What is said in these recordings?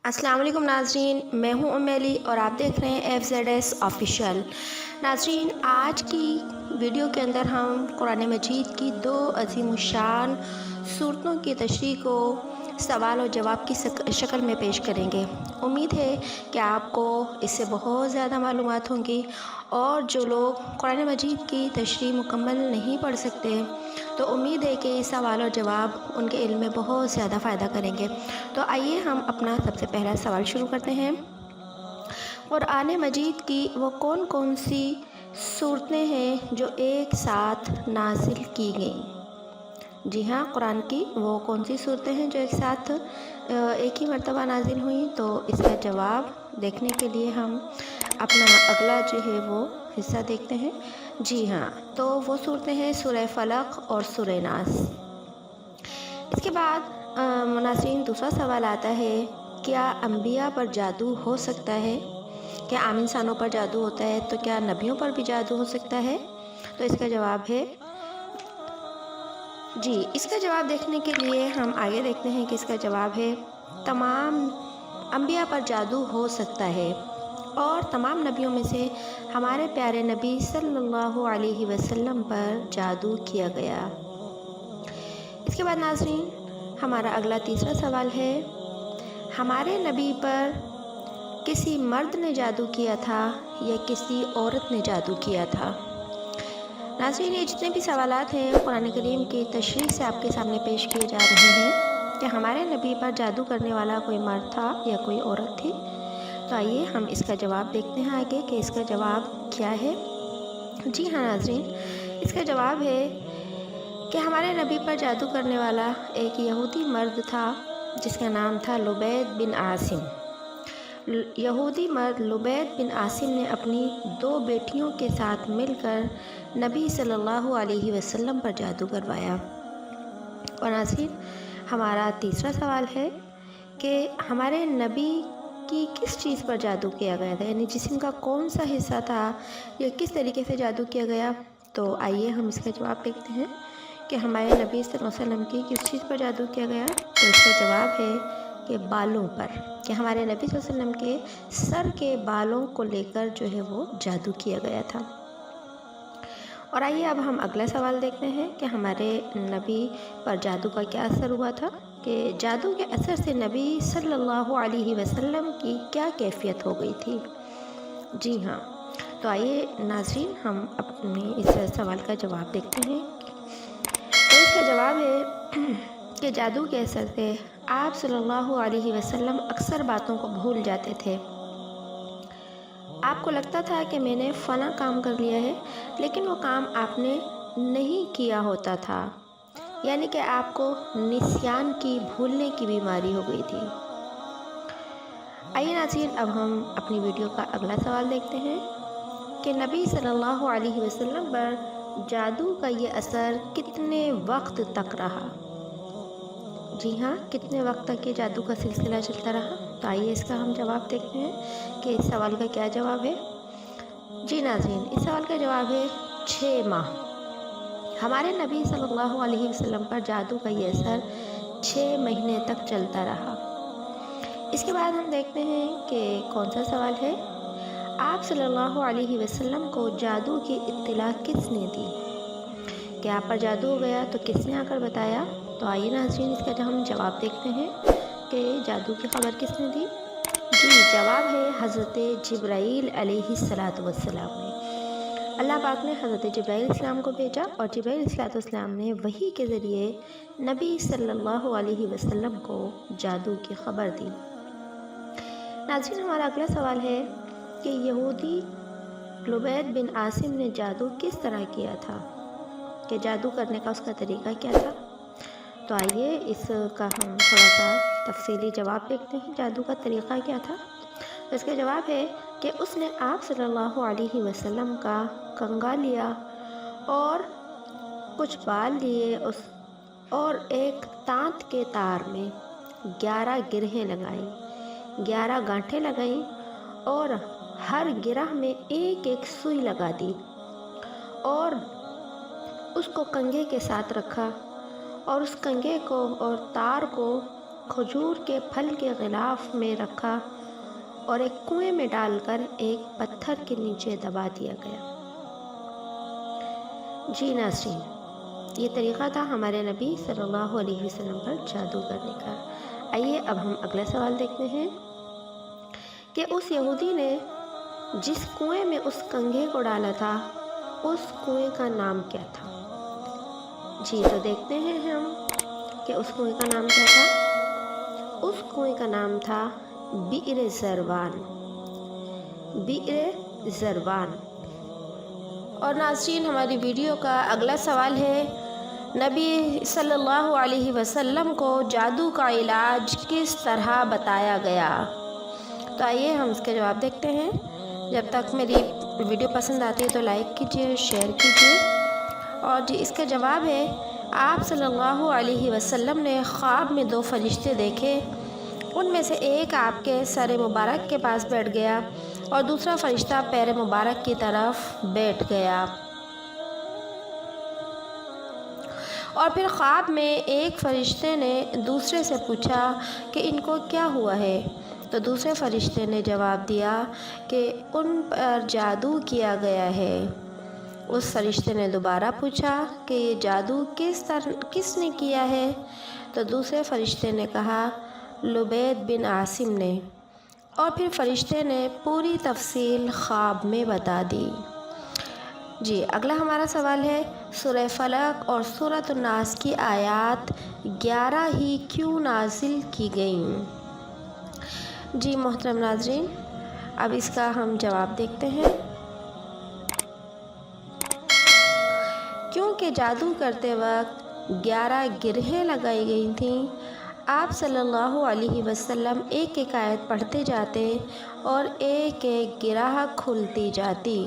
अस्सलाम वालेकुम नाज़रीन, मैं हूं उम्मेली और आप देख रहे हैं FZS ऑफिशियल। नाज़रीन, आज की वीडियो के अंदर हम कुरान मजीद की दो अज़ीम शान सूरतों की तशरीह को सवाल और जवाब की शक्ल में पेश करेंगे। उम्मीद है कि आपको इससे बहुत ज़्यादा मालूमात होंगी और जो लोग कुरान मजीद की तशरीह मुकम्मल नहीं पढ़ सकते तो उम्मीद है कि सवाल और जवाब उनके इल्म में बहुत ज़्यादा फ़ायदा करेंगे। तो आइए हम अपना सबसे पहला सवाल शुरू करते हैं। कुरान मजीद की वो कौन कौन सी सूरतें हैं जो एक साथ नाजिल की गईं? जी हाँ, कुरान की वो कौन सी सूरतें हैं जो एक साथ एक ही मरतबा नाजिल हुई? तो इसका जवाब देखने के लिए हम अपना अगला जो है वो हिस्सा देखते हैं। जी हाँ, तो वो सूरतें हैं सूरह फलक और सूरह नास। इसके बाद नाज़रीन, दूसरा सवाल आता है, क्या अंबिया पर जादू हो सकता है? क्या आम इंसानों पर जादू होता है तो क्या नबियों पर भी जादू हो सकता है? तो इसका जवाब है जी। इसका जवाब देखने के लिए हम आगे देखते हैं कि इसका जवाब है तमाम अंबिया पर जादू हो सकता है और तमाम नबियों में से हमारे प्यारे नबी सल्लल्लाहु अलैहि वसल्लम पर जादू किया गया। इसके बाद नाज़रीन, हमारा अगला तीसरा सवाल है, हमारे नबी पर किसी मर्द ने जादू किया था या किसी औरत ने जादू किया था? नाज़रीन, ये जितने भी सवालात हैं कुरान करीम की तशरीह से आपके सामने पेश किए जा रहे हैं कि हमारे नबी पर जादू करने वाला कोई मर्द था या कोई औरत थी। तो आइए हम इसका जवाब देखते हैं आगे कि इसका जवाब क्या है। जी हाँ नाज़रीन, इसका जवाब है कि हमारे नबी पर जादू करने वाला एक यहूदी मर्द था जिसका नाम था लुबैद बिन आसिम। यहूदी मर्द लुबैद बिन आसिम ने अपनी दो बेटियों के साथ मिलकर नबी सल्लल्लाहु अलैहि वसल्लम पर जादू करवाया। और नाज़रीन, हमारा तीसरा सवाल है कि हमारे नबी की किस चीज़ पर जादू किया गया था, यानी जिस्म का कौन सा हिस्सा था या किस तरीके से जादू किया गया? तो आइए हम इसका जवाब देखते हैं कि हमारे नबी सल्लल्लाहु अलैहि वसल्लम की किस चीज़ पर जादू किया गया। तो इसका जवाब है कि बालों पर, कि हमारे नबी सल्लल्लाहु अलैहि वसल्लम के सर के बालों को लेकर जो है वो जादू किया गया था। और आइए अब हम अगला सवाल देखते हैं कि हमारे नबी पर जादू का क्या असर हुआ था, कि जादू के असर से नबी सल्लल्लाहु अलैहि वसल्लम की क्या कैफियत हो गई थी? जी हाँ, तो आइए नाज़रीन हम अपने इस सवाल का जवाब देखते हैं। तो इसका जवाब है कि जादू के असर से आप सल्लल्लाहु अलैहि वसल्लम अक्सर बातों को भूल जाते थे। आपको लगता था कि मैंने फ़ना काम कर लिया है, लेकिन वो काम आपने नहीं किया होता था, यानी कि आपको निस्यान की, भूलने की बीमारी हो गई थी। आइए नाज़रीन, अब हम अपनी वीडियो का अगला सवाल देखते हैं कि नबी सल्लल्लाहु अलैहि वसल्लम पर जादू का ये असर कितने वक्त तक रहा? जी हाँ, कितने वक्त तक ये जादू का सिलसिला चलता रहा? तो आइए इसका हम जवाब देखते हैं कि इस सवाल का क्या जवाब है। जी नाज़रीन, इस सवाल का जवाब है 6 माह। हमारे नबी सल्लल्लाहु अलैहि वसल्लम पर जादू का ये असर 6 महीने तक चलता रहा। इसके बाद हम देखते हैं कि कौन सा सवाल है, आप सल्लल्लाहु अलैहि वसल्लम को जादू की इत्तला किसने दी? कि आप पर जादू हो गया तो किसने आकर बताया? तो आइए नाज़रीन, इसका हम जवाब देखते हैं कि जादू की खबर किसने दी। जी, जवाब है हज़रत जिब्राईल अलैहिस्सलातु वस्सलाम ने। अल्लाह पाक ने हज़रत जिब्राईल इस्लाम को भेजा और जिब्राईल इस्लाम ने वही के ज़रिए नबी सल्लल्लाहु अलैहि वसल्लम को जादू की खबर दी। नाज़रीन, हमारा अगला सवाल है कि यहूदी लुबैद बिन आसिम ने जादू किस तरह किया था, कि जादू करने का उसका तरीका क्या था? तो आइए इसका हम थोड़ा सा तफसीली जवाब देखते हैं, जादू का तरीका क्या था। तो इसका जवाब है कि उसने आप सल्लल्लाहु अलैहि वसल्लम का कंगा लिया और कुछ बाल लिए और एक तांत के तार में 11 गिरहें लगाई, 11 गांठें लगाई और हर गिरह में एक एक सुई लगा दी और उसको कंघे के साथ रखा और उस कंघे को और तार को کھجور کے پھل کے غلاف میں رکھا اور ایک کنویں میں ڈال کر ایک پتھر کے نیچے دبا دیا گیا۔ جی ناظرین، یہ طریقہ تھا ہمارے نبی صلی اللہ علیہ وسلم پر جادو کرنے کا۔ آئیے اب ہم اگلا سوال دیکھتے ہیں کہ اس یہودی نے جس کنویں میں اس کنگھے کو ڈالا تھا اس کنویں کا نام کیا تھا؟ جی تو دیکھتے ہیں ہم کہ اس کنویں کا نام کیا تھا۔ اس کنویں کا نام تھا بئر زروان، بئر زروان۔ اور ناظرین، ہماری ویڈیو کا اگلا سوال ہے، نبی صلی اللہ علیہ وسلم کو جادو کا علاج کس طرح بتایا گیا؟ تو آئیے ہم اس کا جواب دیکھتے ہیں۔ جب تک میری ویڈیو پسند آتی ہے تو لائک کیجیے، شیئر کیجیے۔ اور جی اس کا جواب ہے، آپ صلی اللہ علیہ وسلم نے خواب میں 2 فرشتے دیکھے۔ ان میں سے ایک آپ کے سر مبارک کے پاس بیٹھ گیا اور دوسرا فرشتہ پیر مبارک کی طرف بیٹھ گیا۔ اور پھر خواب میں ایک فرشتے نے دوسرے سے پوچھا کہ ان کو کیا ہوا ہے؟ تو دوسرے فرشتے نے جواب دیا کہ ان پر جادو کیا گیا ہے۔ اس فرشتے نے دوبارہ پوچھا کہ یہ جادو کس نے کیا ہے؟ تو دوسرے فرشتے نے کہا لبید بن عاصم نے۔ اور پھر فرشتے نے پوری تفصیل خواب میں بتا دی۔ جی اگلا ہمارا سوال ہے، سورہ فلق اور سورۃ الناس کی آیات 11 ہی کیوں نازل کی گئیں؟ جی محترم ناظرین، اب اس کا ہم جواب دیکھتے ہیں۔ کیونکہ جادو کرتے وقت 11 گرہیں لگائی گئی تھیں، آپ صلی اللہ علیہ وسلم ایک ایک آیت پڑھتے جاتے اور ایک ایک گرہ کھلتی جاتی۔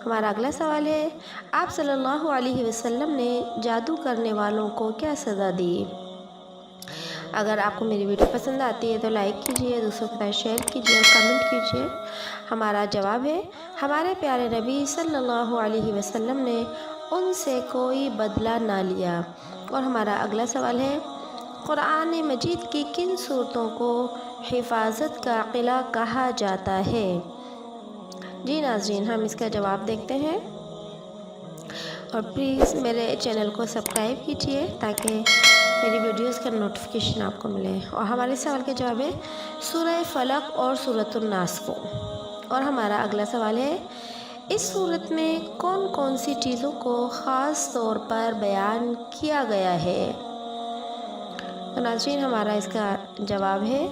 ہمارا اگلا سوال ہے، آپ صلی اللہ علیہ وسلم نے جادو کرنے والوں کو کیا سزا دی؟ اگر آپ کو میری ویڈیو پسند آتی ہے تو لائک کیجیے، دوسروں کے ساتھ شیئر کیجیے اور کمنٹ کیجیے۔ ہمارا جواب ہے، ہمارے پیارے نبی صلی اللہ علیہ وسلم نے ان سے کوئی بدلہ نہ لیا۔ اور ہمارا اگلا سوال ہے، قرآن مجید کی کن صورتوں کو حفاظت کا قلعہ کہا جاتا ہے؟ جی ناظرین، ہم اس کا جواب دیکھتے ہیں۔ اور پلیز میرے چینل کو سبسکرائب کیجیے تاکہ میری ویڈیوز کا نوٹیفیکیشن آپ کو ملے۔ اور ہمارے سوال کا جواب ہے سورہ فلق اور سورۃ الناس کو۔ اور ہمارا اگلا سوال ہے، اس صورت میں کون کون سی چیزوں کو خاص طور پر بیان کیا گیا ہے؟ تو ناظرین، ہمارا اس کا جواب ہے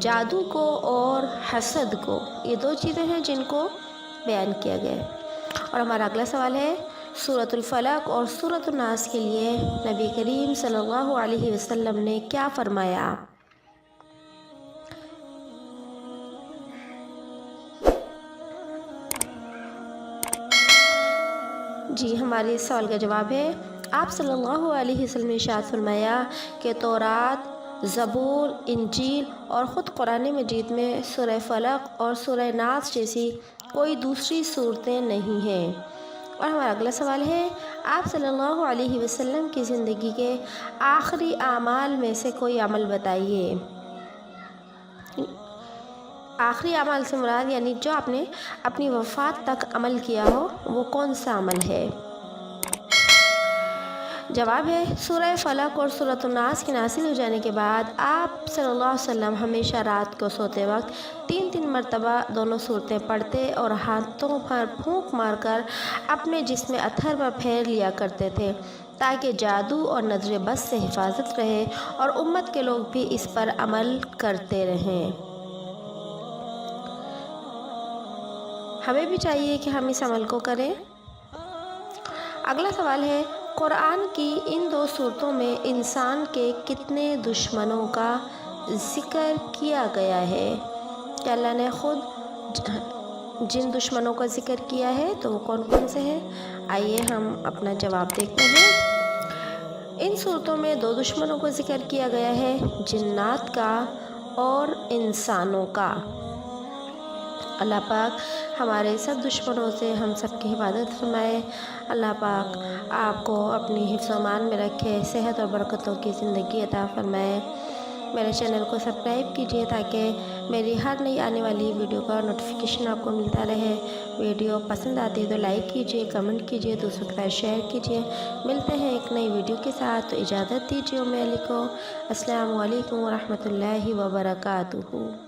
جادو کو اور حسد کو، یہ 2 چیزیں ہیں جن کو بیان کیا گیا ہے۔ اور ہمارا اگلا سوال ہے، سورۃ الفلق اور سورۃ الناس کے لیے نبی کریم صلی اللہ علیہ وسلم نے کیا فرمایا؟ جی ہمارے اس سوال کا جواب ہے، آپ صلی اللہ علیہ وسلم نے ارشاد فرمایا کہ تورات، زبور، انجیل اور خود قرآن مجید میں سورہ فلق اور سورہ ناس جیسی کوئی دوسری صورتیں نہیں ہیں۔ اور ہمارا اگلا سوال ہے، آپ صلی اللہ علیہ وسلم کی زندگی کے آخری اعمال میں سے کوئی عمل بتائیے۔ آخری اعمال سے مراد یعنی جو آپ نے اپنی وفات تک عمل کیا ہو وہ کون سا عمل ہے؟ جواب ہے، سورہ فلق اور سورۃ الناس کے نازل ہو جانے کے بعد آپ صلی اللہ علیہ وسلم ہمیشہ رات کو سوتے وقت 3 مرتبہ دونوں صورتیں پڑھتے اور ہاتھوں پر پھونک مار کر اپنے جسم اطہر پر پھیر لیا کرتے تھے تاکہ جادو اور نظر بد سے حفاظت رہے اور امت کے لوگ بھی اس پر عمل کرتے رہیں۔ ہمیں بھی چاہیے کہ ہم اس عمل کو کریں۔ اگلا سوال ہے، قرآن کی ان 2 صورتوں میں انسان کے کتنے دشمنوں کا ذکر کیا گیا ہے؟ کہ اللہ نے خود جن دشمنوں کا ذکر کیا ہے تو وہ کون کون سے ہیں؟ آئیے ہم اپنا جواب دیکھتے ہیں۔ ان صورتوں میں 2 دشمنوں کا ذکر کیا گیا ہے، جنات کا اور انسانوں کا۔ اللہ پاک ہمارے سب دشمنوں سے ہم سب کی حفاظت فرمائے۔ اللہ پاک آپ کو اپنی حفظ و امان میں رکھے، صحت اور برکتوں کی زندگی عطا فرمائے۔ میرے چینل کو سبسکرائب کیجیے تاکہ میری ہر نئی آنے والی ویڈیو کا نوٹیفیکیشن آپ کو ملتا رہے۔ ویڈیو پسند آتی ہے تو لائک کیجیے، کمنٹ کیجیے، دوسروں کے ساتھ شیئر کیجیے۔ ملتے ہیں ایک نئی ویڈیو کے ساتھ، تو اجازت دیجیے میرے کو۔ السلام علیکم ورحمۃ اللہ وبرکاتہ۔